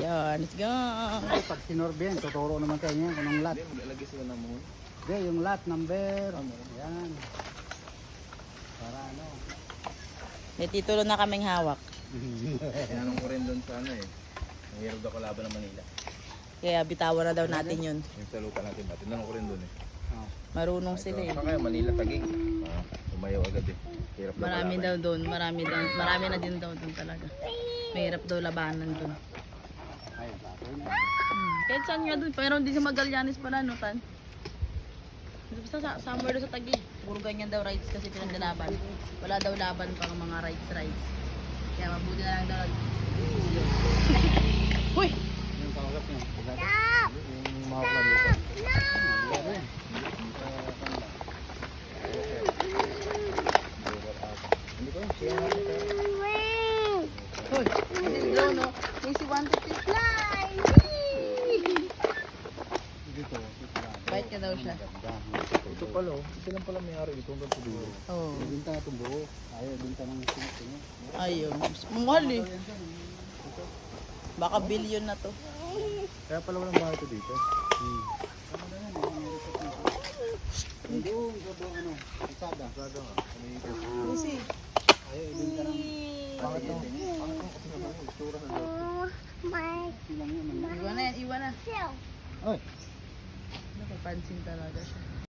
Ayan, let's go. Pag sinorbe yan, tuturo naman sa inyo kung anong lot. Hindi, maglalagay sila ng moon. Hindi, yung lot number. Yan. Para ano. May titulo na kaming hawak. Tinanong ko rin doon sa ano eh. Mahirap daw kalaban ng Manila. Kaya bitawan na daw natin yun. Yung sa lupa natin ba? Tinanong ko rin doon eh. Marunong sila eh. Kaya Manila tagig. Umayaw agad eh. Hirap daw Marami kalaban. daw doon, marami na din daw doon talaga. Mahirap daw labanan doon. Ay, baboy na. Kahit saan nga doon, pero hindi sa Magallanes pala, no, Tan? Basta somewhere doon sa Taguig. Puro ganyan daw rides kasi pinagdalaban. Wala daw laban pang mga rides. Kaya mabuti na lang daw. Uy! Yung kausap niya. Yung mahal na lupa. Hindi ko yun. Siya nga ito. Uy! Hindi daw, no? May si wanted to fly! Dito. Bait ka daw siya. Ito pala oh. Ito lang pala may-ari dito hanggang sa dulo. Oo. Oh. Binta na itong buo. Ayaw, binta ng sino. Ayun. Mahal eh. Baka billion na to. Kaya pala walang bahay ito dito. Doon, sa ano, isada. Sada nga. Kasi, Ayaw, binta ng Bakit to? Kasi naman yung istura na daw. silang yun. iwan na yan, iwan na. Oy, Napapansin talaga siya.